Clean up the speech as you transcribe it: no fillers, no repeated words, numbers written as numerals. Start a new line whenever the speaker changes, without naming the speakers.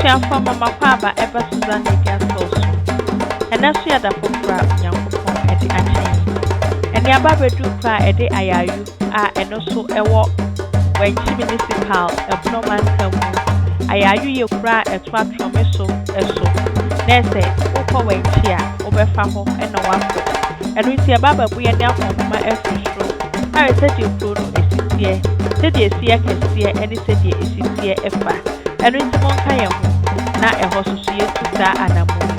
Abusuafo mama kwaba eba Susan Media Source. Enaso ya da fofra Nyankopon ede achen. Ene aba bedu kra ede ayayu a eno so ewo Wenchi Municipal Ebnoman Kamu. Ayayu ye kra eto atrome so eso. Nese ukọ Wenchi a obefa ho ena wafo. Enu nti aba bu ye ne akonma afishro. Are sedi pro no esitie. Sedi esie kesie eni sedi esitie efa. Enu nti monka ye ho na eho so so yetu sa anamu.